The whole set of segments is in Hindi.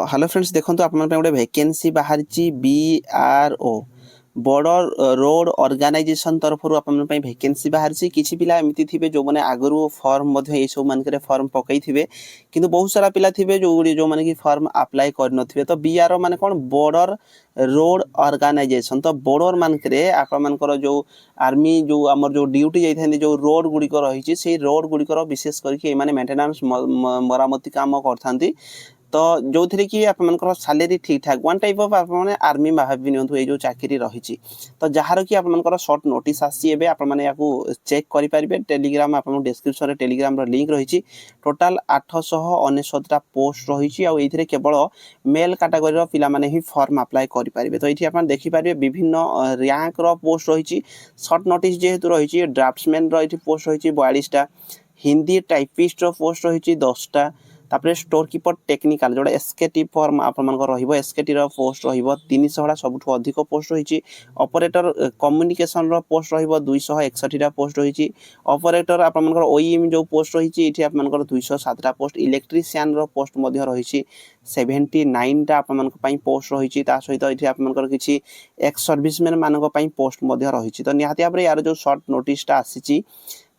हेलो फ्रेंड्स देखो आप गोटे वैकेंसी बाहरी बीआरओ बॉर्डर रोड ऑर्गेनाइजेशन तरफ वैकेंसी बाहरी किसी पिला एमती थे जो मैंने आगु फॉर्म सब मानक फॉर्म पकई थे कि बहुत सारा पिला थे जो मैंने कि फॉर्म अप्लाई कर तो बीआरओ माने कौन बॉर्डर रोड ऑर्गेनाइजेशन तो बॉर्डर मानक आपर जो आर्मी जो आमर जो ड्यूटी जाइए जो रोड गुड़िक रही से रोड गुड़िकर विशेष करके मेंटेनेंस मरामती काम करते तो जो थे कि आपंकर सालेरी ठीक ठाक वन टाइप ऑफ आप आर्मी भाभी नि जो चाकरी रही तो जार कि आपंकर सर्ट नोटिस आसी चेक करेंगे टेलीग्राम आप डिस्क्रिप्शन टेलीग्राम लिंक रही टोटाल 899टा पोस्ट रही केवल मेल कैटेगरी पिला माने ही फॉर्म अप्लाई करेंगे तो ये आप देखिपारे विभिन्न रैंक पोस्ट रही सर्ट नोटिस जेहेतु रही ड्राफ्ट्समैन रही पोस्ट रही 42टा हिंदी टाइपिस्ट पोस्ट रही 10टा तापर स्टोर कीपर टेक्निकल जोड़ा एसकेटी फॉर्म आप एसकेटी पोस्ट रहा सब अधिक पोस्ट रही ऑपरेटर कम्युनिकेशन पोस्ट रहा पोस्ट रही ऑपरेटर आपर ओईएम जो पोस्ट रही आप 207टा पोस्ट इलेक्ट्रीशियन पोस्ट रही 79टा आप पोस्ट रही सहित ये आपर किसी एक्स सर्विसमैन मान पोस्ट रही तो निहाती भाव यार जो सर्ट नोटिसटा आसी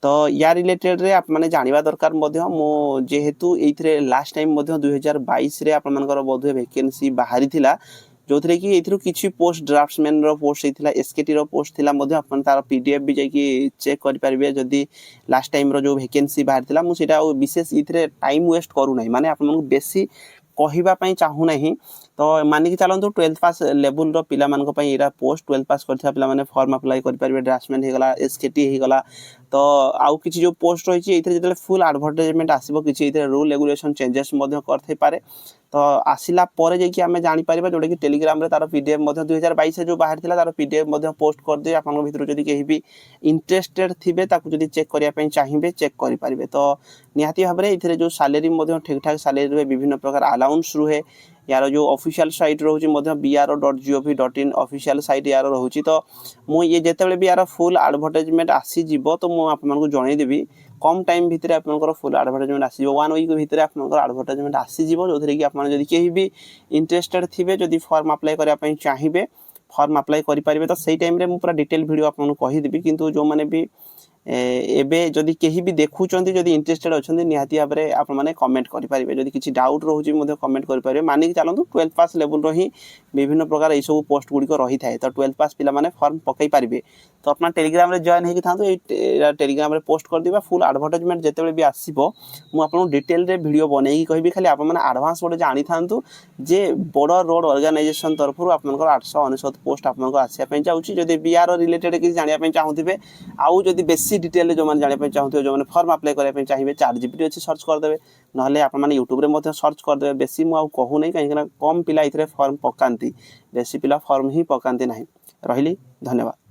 तो या रिलेटेड रे आप माने जानिबा दरकार मो जेहेतु ये लास्ट टाइम 2022 रे आप बोधे वैकेंसी बाहरी थिला जो थे कि ये किसी पोस्ट ड्राफ्ट्समैन पोस्ट होता एसकेटी पोस्ट थी तार पीडीएफ भी जाकि चेक करेंगे जदि लास्ट टाइम जो वैकेंसी बाहरी था मुझे विशेष ये टाइम वेस्ट करूना माने आप बेसी कहवाई चाहूना तो मानिक चलतु 12th पास लेवल पिला पोस्ट 12th पास करथिबा पिला माने फॉर्म अप्लाई करेंगे ड्राफ्ट्समैन होगला एसकेटी होगला तो आउ किसी जो पोस्ट रही है फुल एडवर्टाइजमेंट आसो कि रूल रेगुलेशन चेंजेस पारे तो आसला जाकि आम जापर जोटा कि टेलीग्राम रे तार पीडीएफ 2022 जो बाहर था तार पीडीएफ पोस्ट करदे आप भर जब कहीं भी इंटरेस्टेड थे जब चेक करने चाहिए चेक करेंगे तो निहाती भाव में ये जो सालेरी ठीक ठाक सालेरी रुहे विभिन्न प्रकार अलाउंस रुहे यार जो ऑफिशियल साइट रोचे bro.gov.in ऑफिशियल साइट यार रोचे तो मुझे जिते भी यार फुल एडवर्टाइजमेंट आसीज तो मुझे आपको जनईदेवी कम टाइम भितर आपंकर फुल एडवर्टाइजमेंट आसीज 1 वीक भितर आपंकर एडवर्टाइजमेंट आसीज जो थे कि आप कहीं भी इंटरेस्टेड थे जब फॉर्म अप्लाई करने चाहिए फॉर्म अप्लाई करेंगे तो सही टाइम रे पूरा डिटेल वीडियो आपको कहीदेवी किंतु जो मैंने भी एबे जदि कहीं भी देखुं जदि इंटरेस्टेड अच्छा निहाती भाव में आप कमेंट करेंगे जदि किसी डाउट रोचे कमेंट करेंगे मानिक चलतु 12th पास लेवल ही विभिन्न प्रकार ये सब पोस्ट गुड़िक रही है तो 12th पास पिला माने फॉर्म पकई पारे तो अपना टेलीग्राम रे जॉइन होगी था टेलीग्राम रे पोस्ट कर दिबा फुल एडवर्टाइजमेंट जिते भी आसो मुझे डिटेल रे वीडियो बनई कहि खाली आप एडवांस गोटे जानी था जे बॉर्डर रोड ऑर्गेनाइजेशन तरफ आपंकर 899 पोस्ट आपको आसापी चाहिए जब बीआर रिलेटेड किसी जानापी चाहूबे आउ जदि बेसी डिटेल जो मैंने जानापी चाहते जो मैंने फॉर्म अप्लाई करने चाहिए ChatGPT अच्छी सर्च करदे ना आप यूट्यूब रे सर्च करदे बेसी मुझे कहूना कहीं कम पिला ये फॉर्म पकाती बेसी पिला फॉर्म ही पकाती ना रही धन्यवाद।